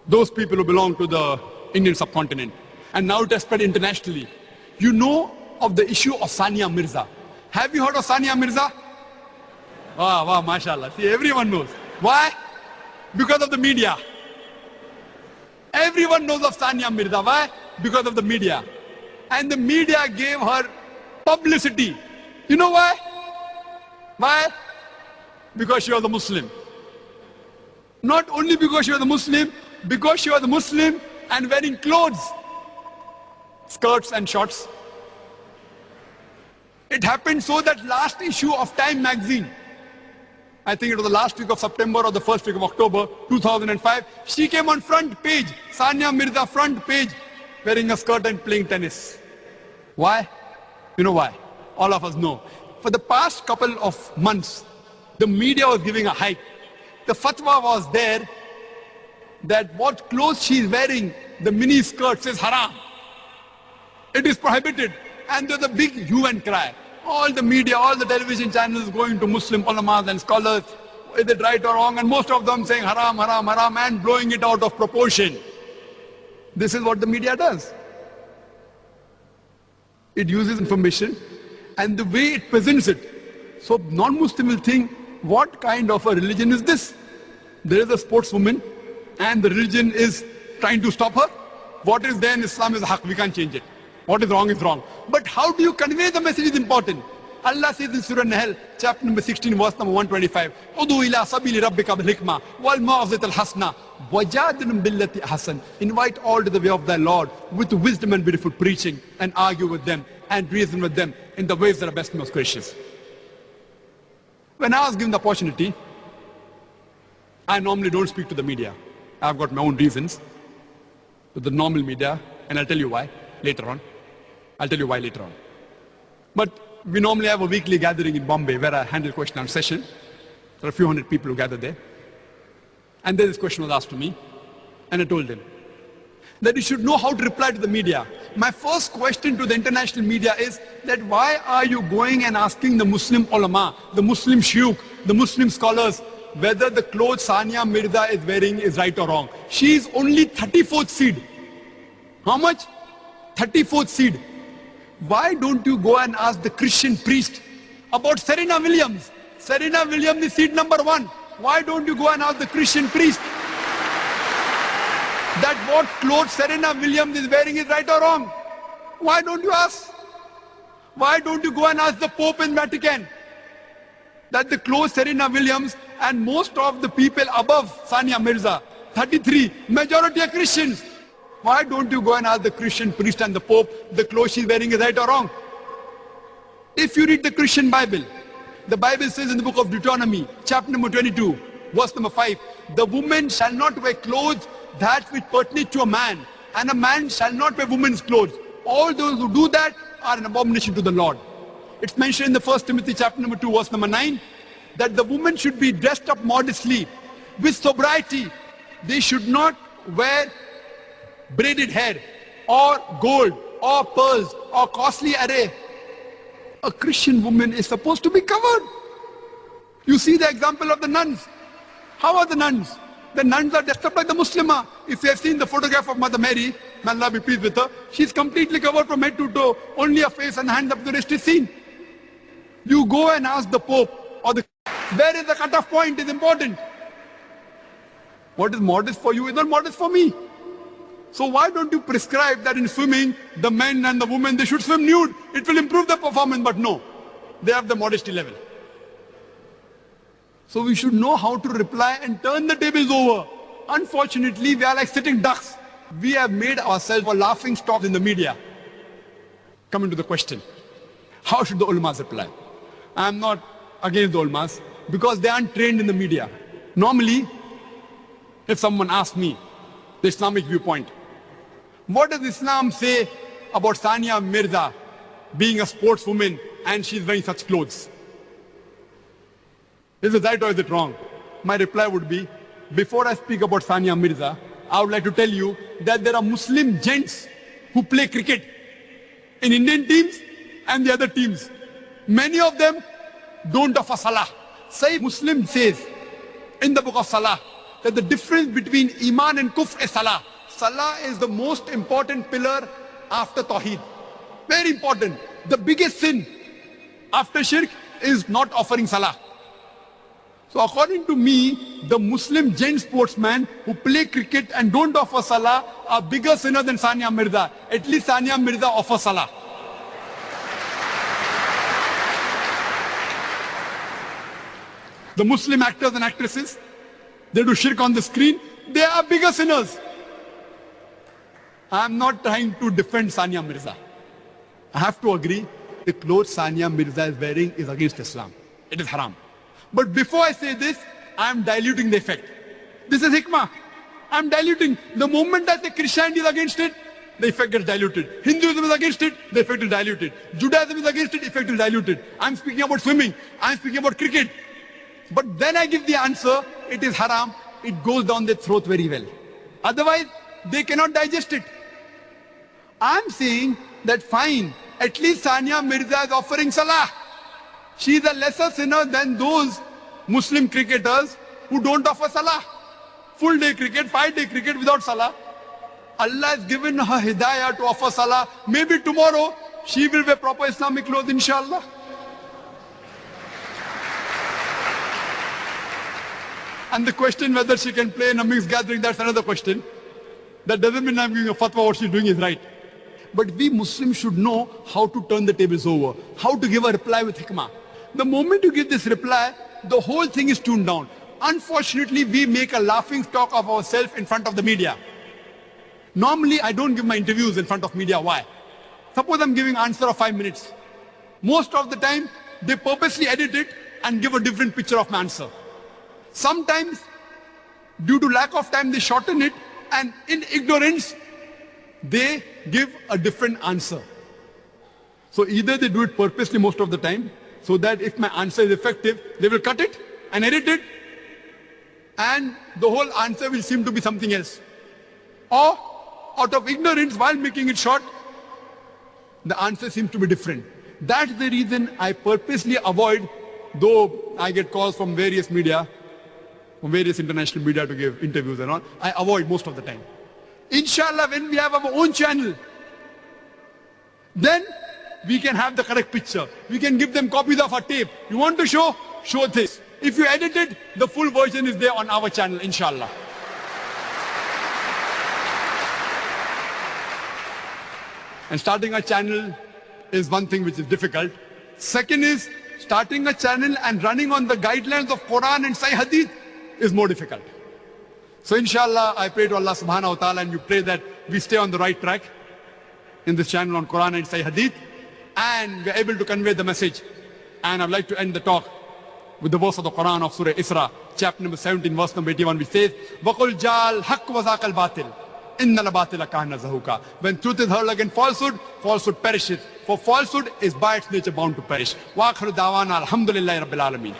those people who belong to the Indian subcontinent. And now it has spread internationally. You know of the issue of Sania Mirza. Have you heard of Sania Mirza? Wow, wow, mashallah. See, everyone knows. Why? Because of the media. Everyone knows of Sania Mirza. Why? Because of the media. And the media gave her publicity. You know why? Why? Because she was a Muslim. Not only because she was a Muslim, because she was a Muslim and wearing clothes, skirts and shorts. It happened so that last issue of Time magazine, I think it was the last week of September or the first week of October 2005, she came on front page, Sania Mirza front page, wearing a skirt and playing tennis. Why? You know why? All of us know. For the past couple of months, the media was giving a hype. The fatwa was there that what clothes she is wearing, the mini skirt, is haram. It is prohibited. And there's a big hue and cry. All the media, all the television channels going to Muslim ulamas and scholars, is it right or wrong? And most of them saying haram, haram, haram, and blowing it out of proportion. This is what the media does. It uses information and the way it presents it. So non-Muslim will think, what kind of a religion is this? There is a sportswoman and the religion is trying to stop her. What is there in Islam is haq, we can't change it. What is wrong is wrong. But how do you convey the message is important. Allah says in Surah Nahl, chapter number 16, verse number 125, Udu ila sabili rabbika bil hikmah wal ma'azit al hasna wajadilum billati hasan. Invite all to the way of thy Lord with wisdom and beautiful preaching, and argue with them and reason with them in the ways that are best and most gracious. When I was given the opportunity, I normally don't speak to the media. I've got my own reasons with the normal media, and I'll tell you why later on. I'll tell you why later on. But we normally have a weekly gathering in Bombay where I handle question and answer session. There are a few hundred people who gather there. And then this question was asked to me, and I told them that you should know how to reply to the media. My first question to the international media is that why are you going and asking the Muslim ulama, the Muslim shuyukh, the Muslim scholars, whether the clothes Sania Mirza is wearing is right or wrong? She is only 34th seed. How much? 34th seed. Why don't you go and ask the Christian priest about Serena Williams? Serena Williams is seed number 1. Why don't you go and ask the Christian priest that what clothes Serena Williams is wearing is right or wrong? Why don't you ask? Why don't you go and ask the Pope in Vatican that the clothes Serena Williams and most of the people above Sania Mirza, 33, majority are Christians. Why don't you go and ask the Christian priest and the Pope the clothes she's wearing is right or wrong? If you read the Christian Bible, the Bible says in the book of Deuteronomy, chapter number 22, verse number 5, the woman shall not wear clothes that which pertain to a man, and a man shall not wear woman's clothes. All those who do that are an abomination to the Lord. It's mentioned in the 1 Timothy chapter number 2, verse number 9, that the woman should be dressed up modestly, with sobriety. They should not wear braided hair, or gold, or pearls, or costly array. A Christian woman is supposed to be covered. You see the example of the nuns. How are the nuns? The nuns are dressed up like the Muslimah. If you have seen the photograph of Mother Mary, may Allah be pleased with her, she's completely covered from head to toe. Only her face and hands up to the wrist is seen. You go and ask the Pope or the... Where is the cutoff point is important. What is modest for you is not modest for me. So why don't you prescribe that in swimming, the men and the women, they should swim nude? It will improve their performance, but no. They have the modesty level. So we should know how to reply and turn the tables over. Unfortunately, we are like sitting ducks. We have made ourselves a laughing stock in the media. Coming to the question, how should the ulamas reply? I am not against the ulamas because they aren't trained in the media. Normally, if someone asks me the Islamic viewpoint, what does Islam say about Sania Mirza being a sportswoman and she's wearing such clothes? Is it right or is it wrong? My reply would be, before I speak about Sania Mirza, I would like to tell you that there are Muslim gents who play cricket in Indian teams and the other teams. Many of them don't offer salah. Sahih Muslim says in the book of Salah that the difference between Iman and Kufr is Salah. Salah is the most important pillar after Tawheed. Very important. The biggest sin after Shirk is not offering Salah. So according to me, the Muslim gent sportsmen who play cricket and don't offer Salah are bigger sinner than Sania Mirza. At least Sania Mirza offers Salah. The Muslim actors and actresses, they do shirk on the screen, they are bigger sinners. I am not trying to defend Sania Mirza. I have to agree, the clothes Sania Mirza is wearing is against Islam. It is haram. But before I say this, I am diluting the effect. This is hikmah. I am diluting. The moment I say Christianity is against it, the effect gets diluted. Hinduism is against it, the effect is diluted. Judaism is against it, the effect is diluted. I am speaking about swimming. I am speaking about cricket. But then I give the answer, it is haram. It goes down their throat very well. Otherwise, they cannot digest it. I am saying that fine, at least Sania Mirza is offering Salah. She is a lesser sinner than those Muslim cricketers who don't offer Salah. Full day cricket, 5-day cricket without Salah. Allah has given her hidayah to offer Salah. Maybe tomorrow she will wear proper Islamic clothes, inshallah. And the question whether she can play in a mixed gathering, that's another question. That doesn't mean I'm giving a fatwa, what she's doing is right. But we Muslims should know how to turn the tables over, how to give a reply with hikmah. The moment you give this reply, the whole thing is tuned down. Unfortunately, we make a laughing stock of ourselves in front of the media. Normally, I don't give my interviews in front of media. Why? Suppose I'm giving an answer of 5 minutes. Most of the time, they purposely edit it and give a different picture of my answer. Sometimes, due to lack of time, they shorten it, and in ignorance, they give a different answer. So either they do it purposely most of the time, so that if my answer is effective, they will cut it and edit it, and the whole answer will seem to be something else. Or, out of ignorance, while making it short, the answer seems to be different. That's the reason I purposely avoid, though I get calls from various media, from various international media to give interviews and all, I avoid most of the time. Inshallah, when we have our own channel, then we can have the correct picture. We can give them copies of our tape. You want to show? Show this. If you edit it, the full version is there on our channel, inshallah. And starting a channel is one thing which is difficult. Second is, starting a channel and running on the guidelines of Quran and Sahih Hadith is more difficult. So inshallah, I pray to Allah subhanahu wa ta'ala, and you pray that we stay on the right track in this channel on Quran and Sahih Hadith, and we're able to convey the message. And I'd like to end the talk with the verse of the Quran of Surah Isra, chapter number 17, verse number 81, which says, وَقُلْ جَالْ حَقْ وَزَاقَ الْبَاطِلِ إِنَّ الْبَاطِلَ كَانَ زَهُوقًا. When truth is hurled against falsehood, falsehood perishes. For falsehood is by its nature bound to perish. وَآخِرُ دَعْوَانَا الْحَمْدُ لِلَّهِ رَبِّ الْعَالَمِينَ.